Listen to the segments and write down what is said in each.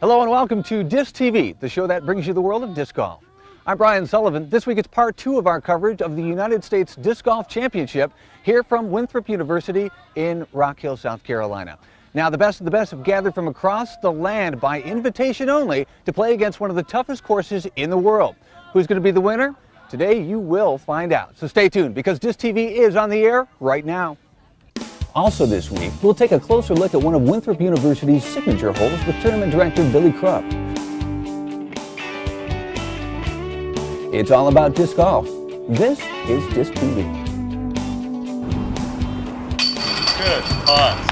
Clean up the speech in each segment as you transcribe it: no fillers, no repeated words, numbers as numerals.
Hello and welcome to Disctv, the show that brings you the world of disc golf. I'm Brian Sullivan. This week it's part 2 of our coverage of the United States Disc Golf Championship here from Winthrop University in Rock Hill, South Carolina. Now the best of the best have gathered from across the land by invitation only to play against one of the toughest courses in the world. Who's going to be the winner? Today you will find out. So stay tuned because Disctv is on the air right now. Also this week, we'll take a closer look at one of Winthrop University's signature holes with tournament director Billy Crump. It's all about disc golf. This is Disctv. Good. Pause.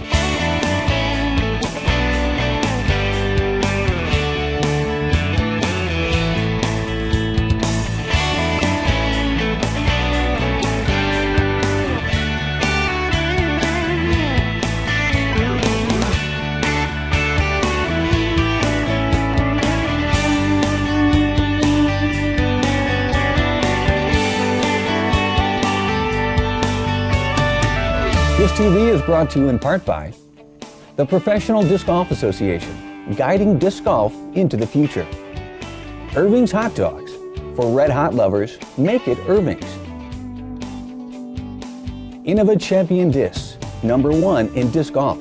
Disctv is brought to you in part by the Professional Disc Golf Association, guiding disc golf into the future. Irving's Hot Dogs. For red hot lovers, make it Irving's. Innova Champion Discs, #1 in disc golf.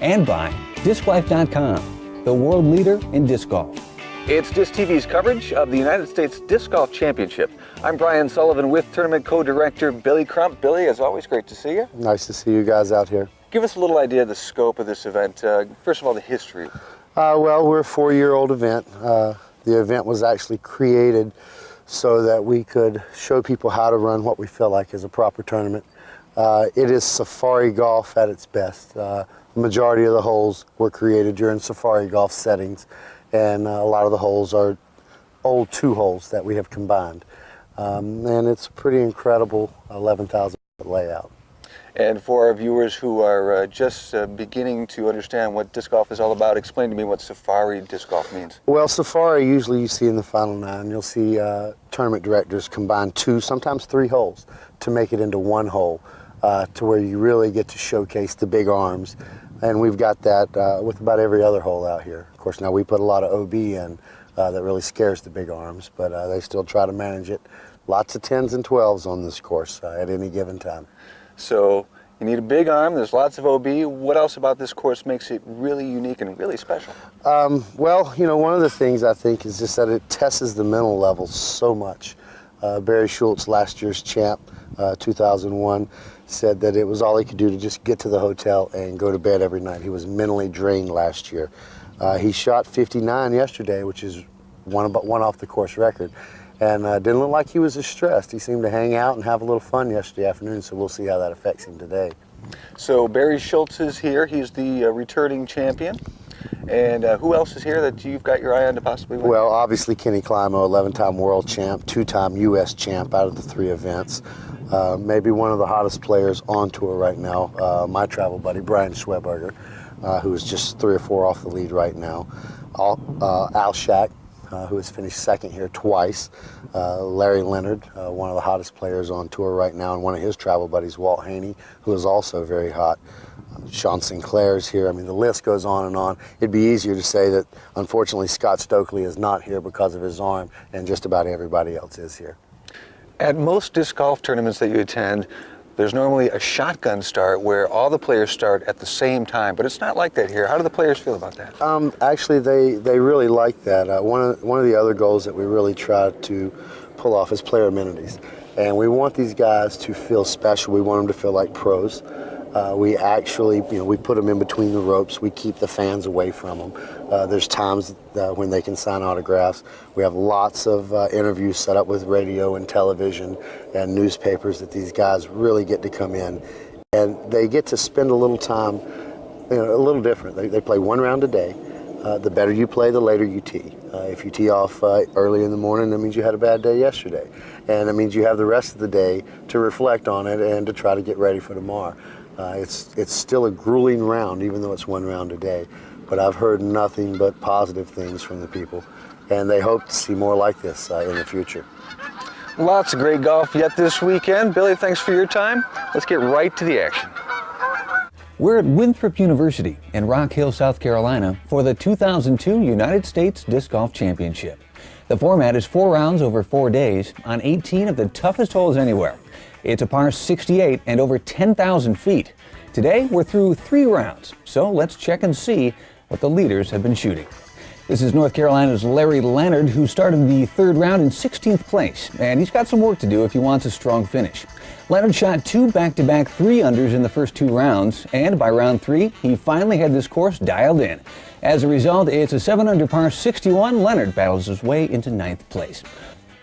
And by DiscLife.com, the world leader in disc golf. It's Disctv's coverage of the United States Disc Golf Championship. I'm Brian Sullivan with tournament co-director Billy Crump. Billy, as always, great to see you. Nice to see you guys out here. Give us a little idea of the scope of this event. First of all, the history. Well, we're a 4-year-old event. The event was actually created so that we could show people how to run what we feel like is a proper tournament. It is safari golf at its best. The majority of the holes were created during safari golf settings, and a lot of the holes are old 2 holes that we have combined. And it's a pretty incredible 11,000 foot layout. And for our viewers who are just beginning to understand what disc golf is all about, explain to me what safari disc golf means. Well, safari usually you see in the final 9, you'll see tournament directors combine 2, sometimes 3 holes to make it into 1 hole to where you really get to showcase the big arms. And we've got that with about every other hole out here. Of course, now we put a lot of OB in that really scares the big arms, but they still try to manage it. Lots of 10s and 12s on this course at any given time. So you need a big arm, there's lots of OB. What else about this course makes it really unique and really special? Well, you know, one of the things I think is just that it tests the mental level so much. Barry Schultz, last year's champ, 2001, said that it was all he could do to just get to the hotel and go to bed every night. He was mentally drained last year. He shot 59 yesterday, which is one off the course record, and didn't look like he was as stressed. He seemed to hang out and have a little fun yesterday afternoon, so we'll see how that affects him today. So Barry Schultz is here. He's the returning champion. And who else is here that you've got your eye on to possibly win? Well, obviously Kenny Climo, 11-time world champ, 2-time U.S. champ out of the 3 events. Maybe one of the hottest players on tour right now, my travel buddy, Brian Schweberger, who is just 3 or 4 off the lead right now. Al Shack, who has finished 2nd here twice. Larry Leonard, one of the hottest players on tour right now, and one of his travel buddies, Walt Haney, who is also very hot. Sean Sinclair's here. I mean, the list goes on and on. It'd be easier to say that, unfortunately, Scott Stokely is not here because of his arm, and just about everybody else is here. At most disc golf tournaments that you attend, there's normally a shotgun start where all the players start at the same time, but it's not like that here. How do the players feel about that? Actually, they really like that. One of the other goals that we really try to pull off is player amenities. And we want these guys to feel special. We want them to feel like pros. We actually, we put them in between the ropes. We keep the fans away from them. There's times when they can sign autographs. We have lots of interviews set up with radio and television and newspapers that these guys really get to come in. And they get to spend a little time, a little different. They play 1 round a day. The better you play, the later you tee. If you tee off early in the morning, that means you had a bad day yesterday. And that means you have the rest of the day to reflect on it and to try to get ready for tomorrow. It's still a grueling round, even though it's 1 round a day. But I've heard nothing but positive things from the people, and they hope to see more like this in the future. Lots of great golf yet this weekend. Billy, thanks for your time. Let's get right to the action. We're at Winthrop University in Rock Hill, South Carolina for the 2002 United States Disc Golf Championship. The format is 4 rounds over 4 days on 18 of the toughest holes anywhere. It's a par 68 and over 10,000 feet. Today we're through 3 rounds, so let's check and see what the leaders have been shooting. This is North Carolina's Larry Leonard, who started the 3rd round in 16th place, and he's got some work to do if he wants a strong finish. Leonard shot 2 back-to-back 3-unders in the first 2 rounds, and by round 3, he finally had this course dialed in. As a result, it's a 7-under par 61. Leonard battles his way into 9th place.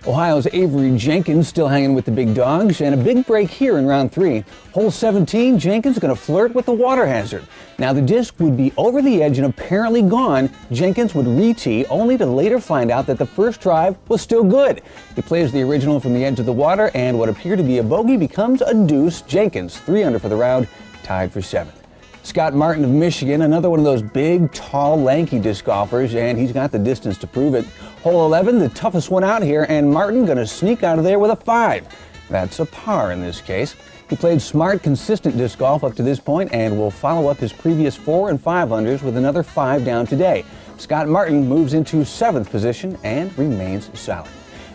Ohio's Avery Jenkins still hanging with the big dogs, and a big break here in round 3. Hole 17, Jenkins going to flirt with the water hazard. Now the disc would be over the edge and apparently gone. Jenkins would re-tee, only to later find out that the first drive was still good. He plays the original from the edge of the water, and what appeared to be a bogey becomes a deuce. Jenkins 3-under for the round, tied for 7th. Scott Martin of Michigan, another one of those big, tall, lanky disc golfers, and he's got the distance to prove it. Hole 11, the toughest one out here, and Martin going to sneak out of there with a 5. That's a par in this case. He played smart, consistent disc golf up to this point and will follow up his previous 4 and 5-unders with another 5 down today. Scott Martin moves into 7th position and remains solid.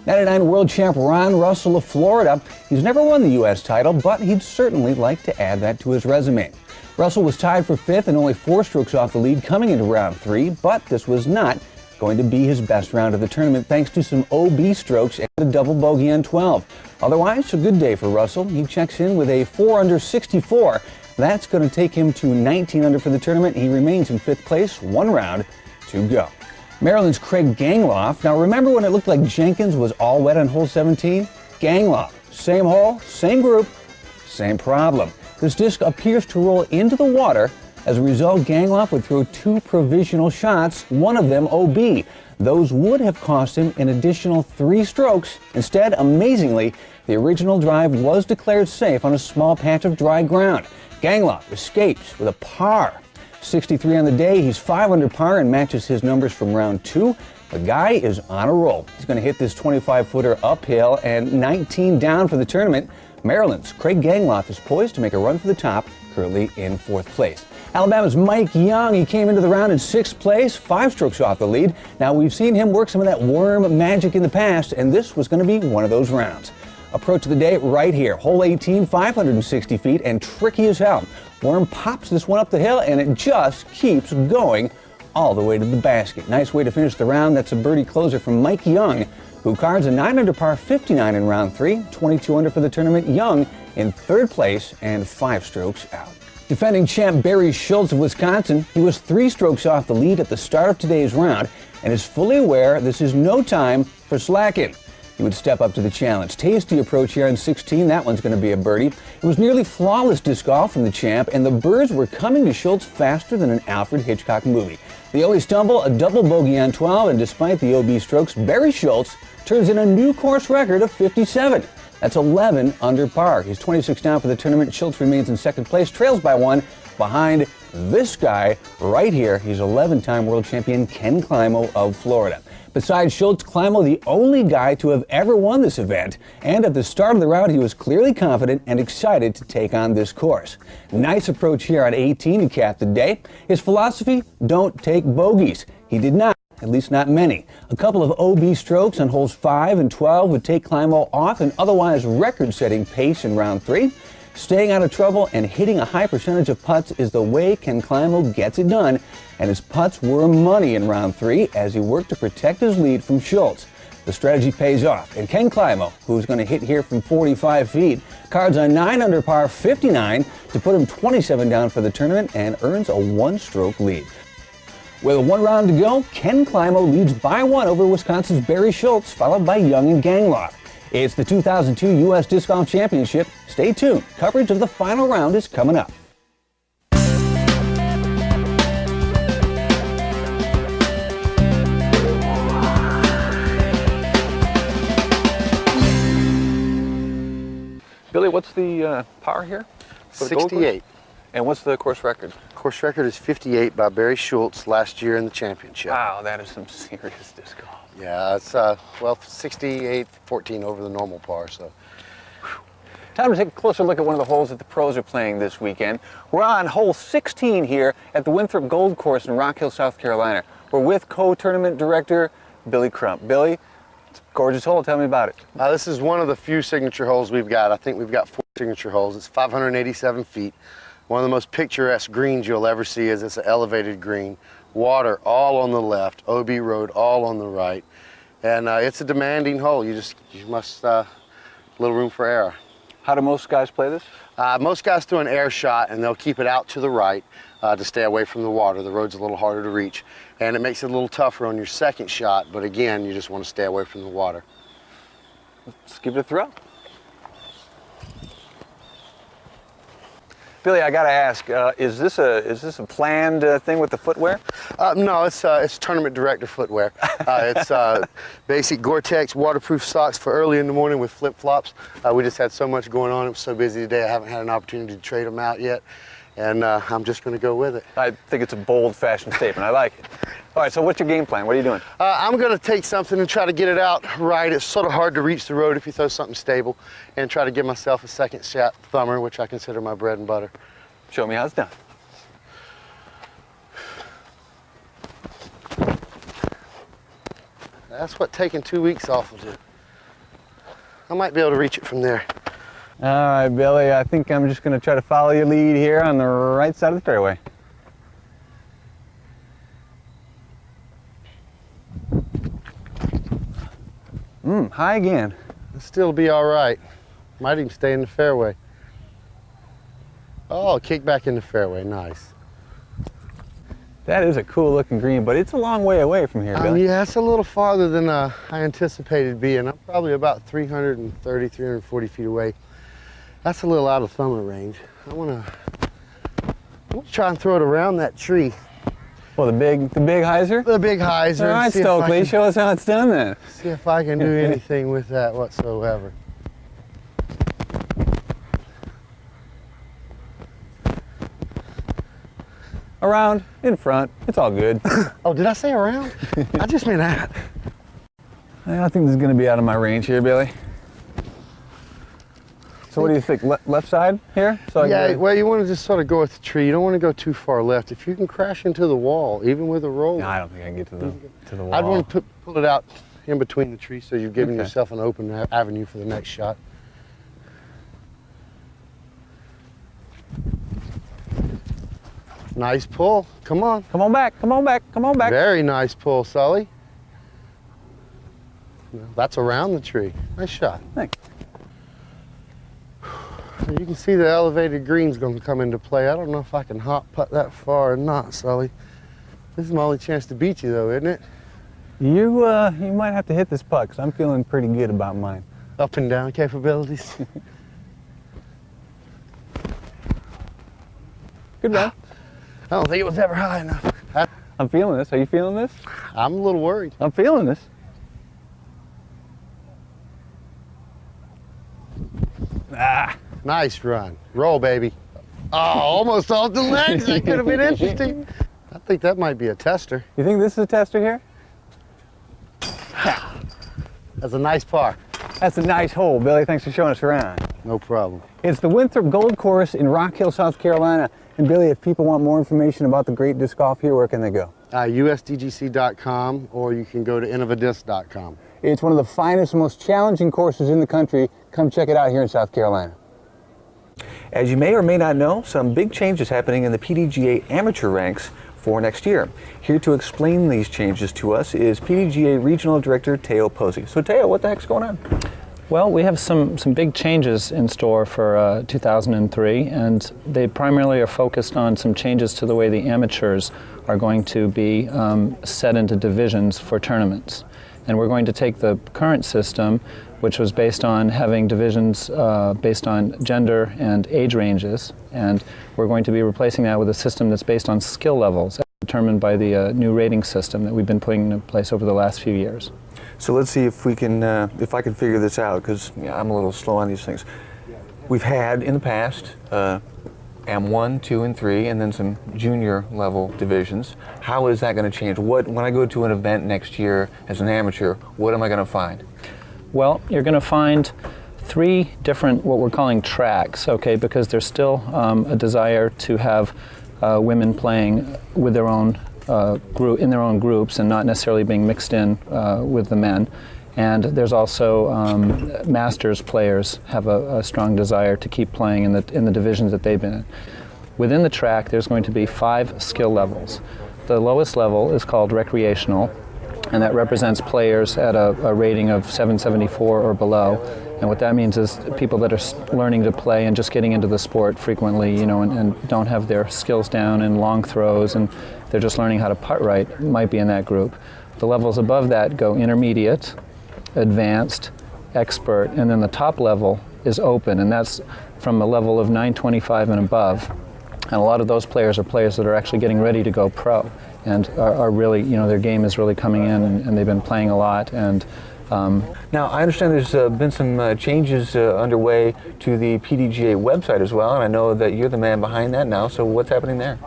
99 world champ Ron Russell of Florida. He's never won the U.S. title, but he'd certainly like to add that to his resume. Russell was tied for 5th and only 4 strokes off the lead coming into round 3, but this was not going to be his best round of the tournament thanks to some OB strokes and a double bogey on 12. Otherwise, a good day for Russell. He checks in with a 4-under 64. That's going to take him to 19-under for the tournament. He remains in 5th place, 1 round to go. Maryland's Craig Gangloff. Now remember when it looked like Jenkins was all wet on hole 17? Gangloff, same hole, same group, same problem. This disc appears to roll into the water. As a result, Gangloff would throw 2 provisional shots, one of them OB. Those would have cost him an additional 3 strokes. Instead, amazingly, the original drive was declared safe on a small patch of dry ground. Gangloff escapes with a par 63 on the day. He's 5 under par and matches his numbers from round 2. The guy is on a roll. He's going to hit this 25-footer uphill and 19 down for the tournament. Maryland's Craig Gangloff is poised to make a run for the top, currently in 4th place. Alabama's Mike Young, he came into the round in 6th place, 5 strokes off the lead. Now we've seen him work some of that worm magic in the past, and this was going to be one of those rounds. Approach of the day right here. Hole 18, 560 feet, and tricky as hell. Worm pops this one up the hill, and it just keeps going all the way to the basket. Nice way to finish the round. That's a birdie closer from Mike Young, who cards a 9-under par 59 in round 3, 22-under for the tournament. Young in 3rd place and 5 strokes out. Defending champ Barry Schultz of Wisconsin, he was 3 strokes off the lead at the start of today's round and is fully aware this is no time for slacking. He would step up to the challenge. Tasty approach here on 16. That one's going to be a birdie. It was nearly flawless disc golf from the champ, and the birds were coming to Schultz faster than an Alfred Hitchcock movie. The only stumble, a double bogey on 12, and despite the OB strokes, Barry Schultz turns in a new course record of 57. That's 11 under par. He's 26 down for the tournament. Schultz remains in 2nd place, trails by 1 behind this guy right here. He's 11-time world champion Ken Climo of Florida. Besides Schultz, Climo, the only guy to have ever won this event, and at the start of the round he was clearly confident and excited to take on this course. Nice approach here on 18 to cap the day. His philosophy, don't take bogeys. He did not. At least not many. A couple of OB strokes on holes 5 and 12 would take Climo off an otherwise record-setting pace in round 3. Staying out of trouble and hitting a high percentage of putts is the way Ken Climo gets it done, and his putts were money in round 3 as he worked to protect his lead from Schultz. The strategy pays off, and Ken Climo, who's going to hit here from 45 feet, cards a 9-under par 59 to put him 27 down for the tournament and earns a 1-stroke lead. With 1 round to go, Ken Climo leads by 1 over Wisconsin's Barry Schultz, followed by Young and Gangloff. It's the 2002 U.S. Disc Golf Championship. Stay tuned. Coverage of the final round is coming up. Billy, what's the par here? 68. And what's the course record? Course record is 58 by Barry Schultz last year in the championship. Wow, that is some serious disc golf. Yeah, it's 68, 14 over the normal par. So Time to take a closer look at one of the holes that the pros are playing this weekend. We're on hole 16 here at the Winthrop Gold Course in Rock Hill, South Carolina. We're with co-tournament director Billy Crump. Billy, it's a gorgeous hole. Tell me about it. This is one of the few signature holes we've got. I think we've got 4 signature holes. It's 587 feet. One of the most picturesque greens you'll ever see is it's an elevated green. Water all on the left, OB Road all on the right. And it's a demanding hole. You must, little room for error. How do most guys play this? Most guys do an air shot and they'll keep it out to the right to stay away from the water. The road's a little harder to reach and it makes it a little tougher on your second shot, but again, you just want to stay away from the water. Let's give it a throw. Billy, I gotta ask, is this a planned thing with the footwear? No, it's tournament director footwear. It's basic Gore-Tex waterproof socks for early in the morning with flip-flops. We just had so much going on. It was so busy today, I haven't had an opportunity to trade them out yet. And I'm just gonna go with it. I think it's a bold fashion statement. I like it. All right, so what's your game plan? What are you doing? I'm gonna take something and try to get it out right. It's sort of hard to reach the road if you throw something stable, and try to give myself a second shot thumber, which I consider my bread and butter. Show me how it's done. That's what taking 2 weeks off will do. I might be able to reach it from there. All right, Billy, I think I'm just gonna try to follow your lead here on the right side of the fairway. High again. It'll still be all right. Might even stay in the fairway. Oh, kick back in the fairway, nice. That is a cool looking green, but it's a long way away from here, Billy. Yeah, it's a little farther than I anticipated being. I'm probably about 330, 340 feet away. That's a little out of thumber range. I'm gonna try and throw it around that tree. Well, the big hyzer? The big hyzer. All right, Stokely, show us how it's done then. See if I can do anything with that whatsoever. Around, in front, it's all good. Oh, did I say around? I just meant that. I think this is gonna be out of my range here, Billy. So what do you think, left side here? So Yeah, well, you want to just sort of go with the tree. You don't want to go too far left. If you can crash into the wall, even with a roll. No, I don't think I can get to the wall. I'd want to pull it out in between the trees so you've given yourself an open avenue for the next shot. Nice pull. Come on. Come on back, come on back, come on back. Very nice pull, Sully. That's around the tree. Nice shot. Thanks. You can see the elevated green's going to come into play. I don't know if I can hot putt that far or not, Sully. This is my only chance to beat you, though, isn't it? You might have to hit this putt, because I'm feeling pretty good about mine. Up and down capabilities. Good run. I don't think it was ever high enough. I'm feeling this. Are you feeling this? I'm a little worried. I'm feeling this. Ah. Nice run. Roll, baby. Oh, almost off the legs. That could have been interesting. I think that might be a tester. You think this is a tester here? That's a nice par. That's a nice hole, Billy. Thanks for showing us around. No problem. It's the Winthrop Gold Course in Rock Hill, South Carolina. And Billy, if people want more information about the great disc golf here, where can they go? USDGC.com, or you can go to innovadisc.com. It's one of the finest, most challenging courses in the country. Come check it out here in South Carolina. As you may or may not know, some big changes happening in the PDGA amateur ranks for next year. Here to explain these changes to us is PDGA Regional Director Teo Posey. So Teo, what the heck's going on? Well, we have some big changes in store for 2003, and they primarily are focused on some changes to the way the amateurs are going to be set into divisions for tournaments. And we're going to take the current system, which was based on having divisions based on gender and age ranges, and we're going to be replacing that with a system that's based on skill levels, determined by the new rating system that we've been putting in place over the last few years. So let's see if we can, if I can figure this out, because I'm a little slow on these things. We've had in the past M1, 2, and 3, and then some junior level divisions. How is that going to change? When I go to an event next year as an amateur, what am I going to find? Well, you're going to find 3 different, what we're calling tracks, okay, because there's still a desire to have women playing with their own group, in their own groups, and not necessarily being mixed in with the men. And there's also masters players have a strong desire to keep playing in the divisions that they've been in. Within the track, there's going to be 5 skill levels. The lowest level is called recreational, and that represents players at a rating of 774 or below. And what that means is people that are learning to play and just getting into the sport frequently, you know, and don't have their skills down in long throws, and they're just learning how to putt right, might be in that group. The levels above that go intermediate, advanced, expert, and then the top level is open, and that's from a level of 925 and above. And a lot of those players are players that are actually getting ready to go pro, and are really, you know, their game is really coming in, and they've been playing a lot. And now, I understand there's been some changes underway to the PDGA website as well, and I know that you're the man behind that now, so what's happening there?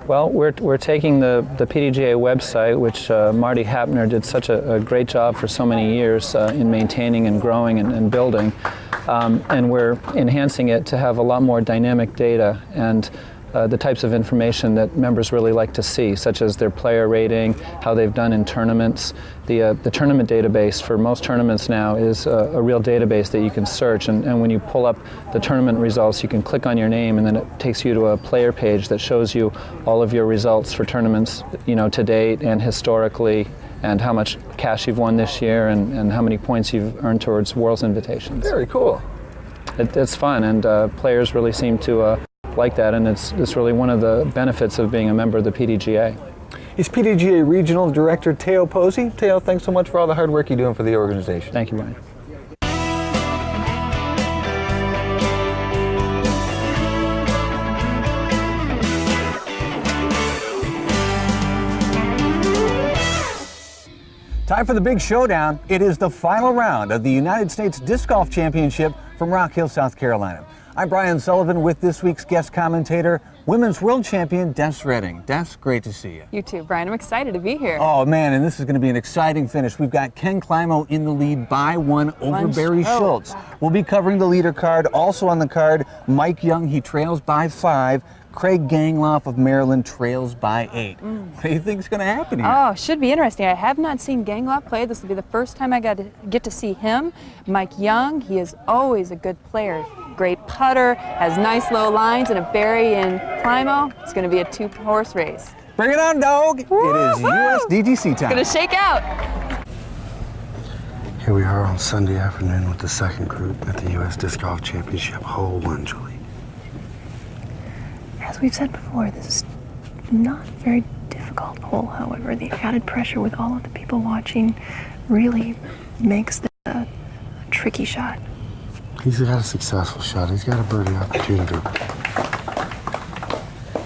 Well, we're taking the PDGA website, which Marty Hapner did such a great job for so many years in maintaining and growing and building, and we're enhancing it to have a lot more dynamic data and the types of information that members really like to see, such as their player rating, how they've done in tournaments. The tournament database for most tournaments now is a real database that you can search, and when you pull up the tournament results, you can click on your name, and then it takes you to a player page that shows you all of your results for tournaments, you know, to date and historically, and how much cash you've won this year, and how many points you've earned towards World's invitations. Very cool. It's fun, and players really seem to like that, and it's really one of the benefits of being a member of the PDGA. He's PDGA Regional Director Teo Posey. Teo, thanks so much for all the hard work you're doing for the organization. Thank you, Brian. Time for the big showdown. It is the final round of the United States Disc Golf Championship from Rock Hill, South Carolina. I'm Brian Sullivan with this week's guest commentator, Women's World Champion Des Redding. Des, great to see you. You too, Brian. I'm excited to be here. Oh man, and this is going to be an exciting finish. We've got Ken Climo in the lead by 1 over Barry Schultz. We'll be covering the leader card. Also on the card, Mike Young, he trails by 5. Craig Gangloff of Maryland trails by 8. What do you think is going to happen here? Oh, should be interesting. I have not seen Gangloff play. This will be the first time I get to see him. Mike Young, he is always a good player. Great putter, has nice low lines, and a Barry and Climo. It's going to be a 2-horse race. Bring it on, dog! Woo-hoo! It is USDGC time. It's going to shake out. Here we are on Sunday afternoon with the second group at the U.S. Disc Golf Championship, hole 1, Julie. As we've said before, this is not a very difficult hole. However, the added pressure with all of the people watching really makes this a tricky shot. He's got a successful shot. He's got a birdie opportunity.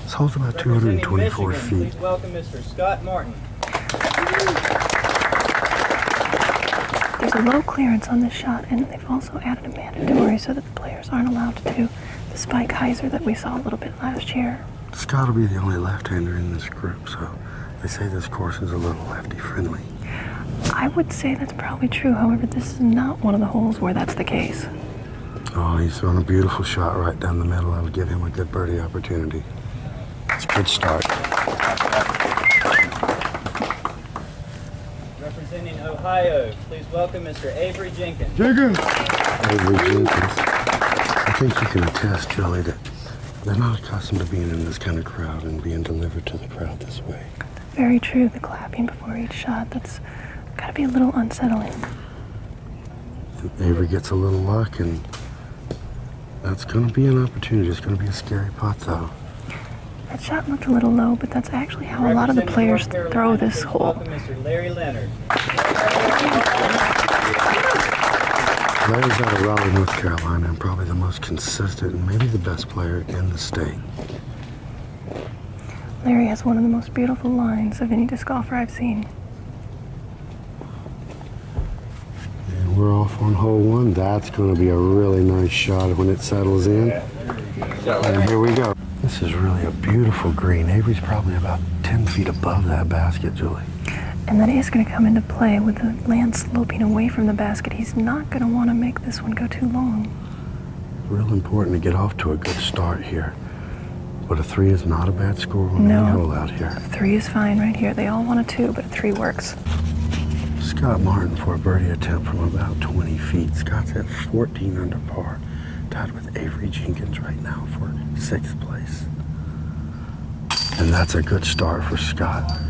This hole's about 224 feet. Please welcome Mr. Scott Martin. There's a low clearance on this shot, and they've also added a mandatory so that the players aren't allowed to do the spike hyzer that we saw a little bit last year. Scott will be the only left-hander in this group, so they say this course is a little lefty-friendly. I would say that's probably true. However, this is not one of the holes where that's the case. Oh, he's throwing a beautiful shot right down the middle. That'll give him a good birdie opportunity. It's a good start. Representing Ohio, please welcome Mr. Avery Jenkins. Avery Jenkins. I think you can attest, Julie, that they're not accustomed to being in this kind of crowd and being delivered to the crowd this way. Very true. The clapping before each shot, that's got to be a little unsettling. Avery gets a little luck, and that's going to be an opportunity. It's going to be a scary putt, though. That shot looked a little low, but that's actually how a lot of the players throw this hole. Welcome Mr. Larry Leonard. Larry's out of Raleigh, North Carolina, and probably the most consistent and maybe the best player in the state. Larry has one of the most beautiful lines of any disc golfer I've seen. And we're off on hole 1. That's going to be a really nice shot when it settles in. And here we go. This is really a beautiful green. Avery's probably about 10 feet above that basket, Julie. And that is going to come into play with the land sloping away from the basket. He's not going to want to make this one go too long. Real important to get off to a good start here. But a 3 is not a bad score on any hole out here. 3 is fine right here. They all want a 2, but a 3 works. Scott Martin for a birdie attempt from about 20 feet. Scott's at 14 under par, tied with Avery Jenkins right now for 6th place. And that's a good start for Scott.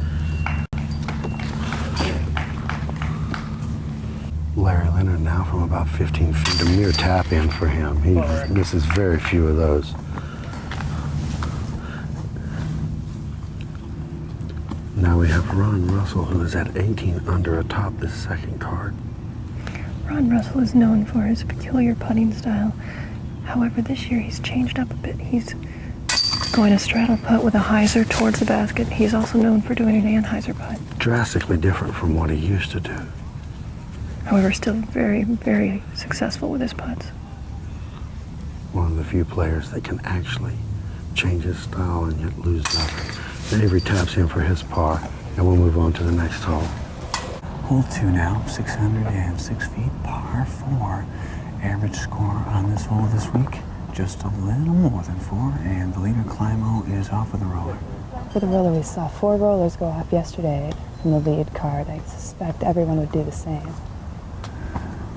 Larry Leonard now from about 15 feet, a mere tap in for him. He misses very few of those. Now we have Ron Russell, who is at 18 under atop this second card. Ron Russell is known for his peculiar putting style. However, this year he's changed up a bit. He's going a straddle putt with a hyzer towards the basket. He's also known for doing an anhyzer putt. Drastically different from what he used to do. However, still very, very successful with his putts. One of the few players that can actually change his style and yet lose nothing. Avery taps in for his par, and we'll move on to the next hole. Hole 2 now, 606 feet, par 4. Average score on this hole this week, just a little more than 4, and the leader, Climo, is off with a roller. For the roller, we saw 4 rollers go off yesterday from the lead card. I suspect everyone would do the same.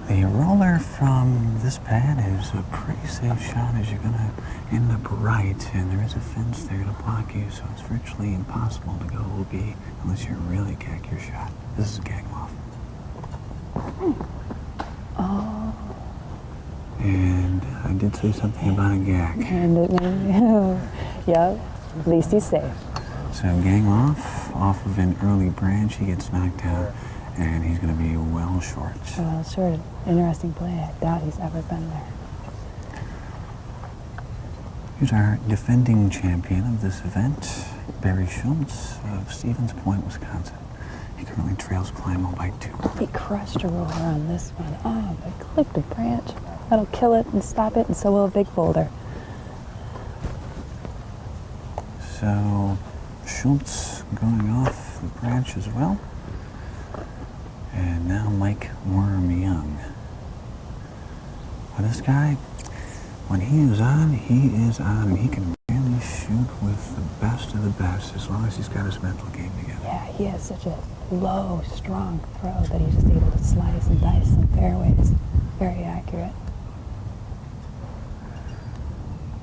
The roller from this pad is a pretty safe shot as you're going to end up right, and there is a fence there to block you, so it's virtually impossible to go OB unless you really gag your shot. This is a gag off. Oh. And I did say something about a gag. And yep, at least he's safe. So gang off of an early branch, he gets knocked down, and he's going to be well short. Well, sure, interesting play. I doubt he's ever been there. Here's our defending champion of this event, Barry Schultz of Stevens Point, Wisconsin. He currently trails Climo by 2. He crushed a roller on this one. Oh, but clipped a branch. That'll kill it and stop it, and so will a big boulder. So Schultz going off the branch as well. And now Mike Worm Young. Well, this guy, when he is on, he is on. He can really shoot with the best of the best as long as he's got his mental game together. Yeah, he has such a low, strong throw that he's just able to slice and dice some fairways. Very accurate.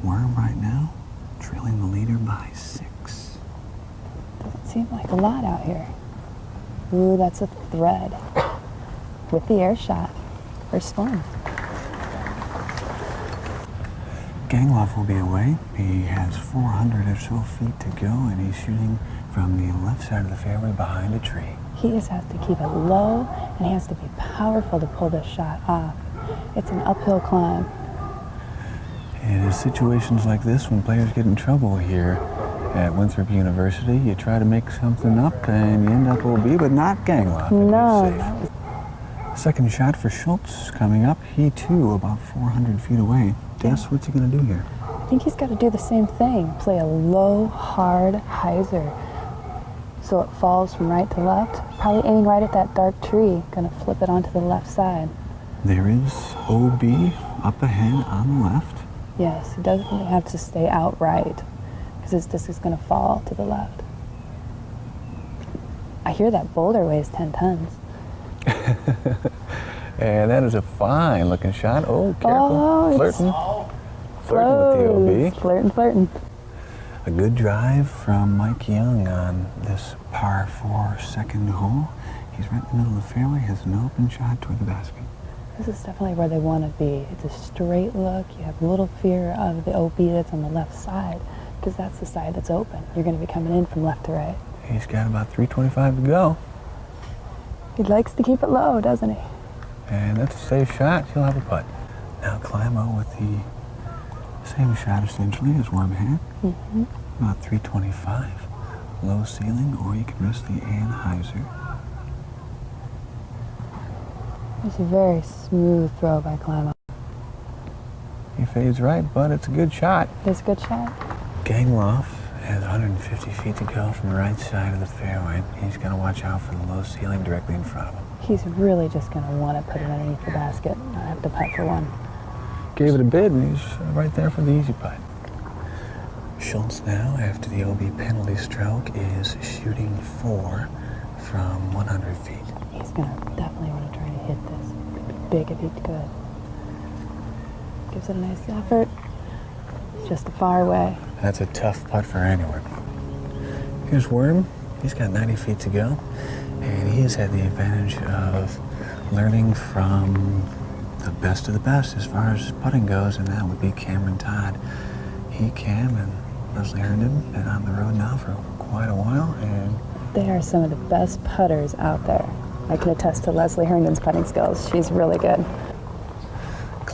Worm right now, trailing the leader by 6. Doesn't seem like a lot out here. Ooh, that's a thread with the air shot. First one. Gangloff will be away. He has 400 or so feet to go, and he's shooting from the left side of the fairway behind a tree. He just has to keep it low, and he has to be powerful to pull this shot off. It's an uphill climb. And in situations like this, when players get in trouble here at Winthrop University, you try to make something up, and you end up OB, but not Gangloff. No. Second shot for Schultz coming up. He, too, about 400 feet away. Guess what's he going to do here? I think he's got to do the same thing. Play a low, hard hyzer so it falls from right to left. Probably aiming right at that dark tree. Going to flip it onto the left side. There is OB up ahead on the left. Yes, he doesn't really have to stay outright because his disc is going to fall to the left. I hear that boulder weighs 10 tons. And that is a fine looking shot. Oh, careful. Oh, flirting. Flirting with the OB. Flirting. A good drive from Mike Young on this par 4 second hole. He's right in the middle of the fairway, has an open shot toward the basket. This is definitely where they want to be. It's a straight look. You have little fear of the OB that's on the left side because that's the side that's open. You're going to be coming in from left to right. He's got about 325 to go. He likes to keep it low, doesn't he? And that's a safe shot. He'll have a putt. Now Climo with the same shot essentially as Worm had. Mm-hmm. About 325. Low ceiling, or you can risk the anhyzer. It's a very smooth throw by Climo. He fades right, but it's a good shot. It's a good shot. Gangloff Has 150 feet to go from the right side of the fairway. He's going to watch out for the low ceiling directly in front of him. He's really just going to want to put it underneath the basket. I have to putt for one. Gave it a bid, and he's right there for the easy putt. Schultz now, after the OB penalty stroke, is shooting 4 from 100 feet. He's going to definitely want to try to hit this. It'd be big if he could. Gives it a nice effort. It's just a far away. That's a tough putt for anyone. Here's Worm. He's got 90 feet to go, and he has had the advantage of learning from the best of the best as far as putting goes, and that would be Cameron Todd. He, Cam, and Leslie Herndon been on the road now for quite a while, and They are some of the best putters out there. I can attest to Leslie Herndon's putting skills. She's really good.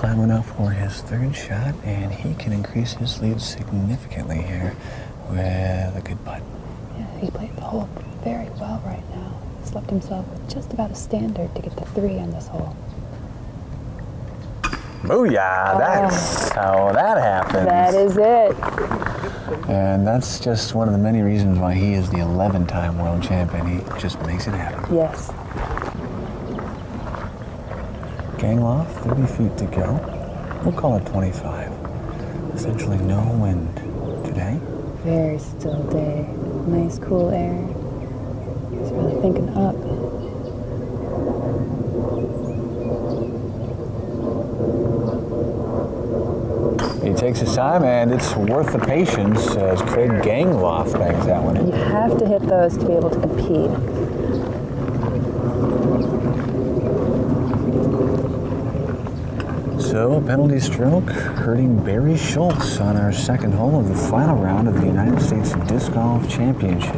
climbing up for his third shot, and he can increase his lead significantly here with a good putt. Yeah, he played the hole very well right now. He's left himself with just about a standard to get the 3 on this hole. Booyah! That's how that happens. That is it. And that's just one of the many reasons why he is the 11-time world champion. He just makes it happen. Yes. Gangloff, 30 feet to go. We'll call it 25. Essentially no wind today. Very still day. Nice cool air. He's really thinking up. He takes his time, and it's worth the patience as Craig Gangloff bangs that one in. You have to hit those to be able to compete. So, a penalty stroke hurting Barry Schultz on our second hole of the final round of the United States Disc Golf Championship.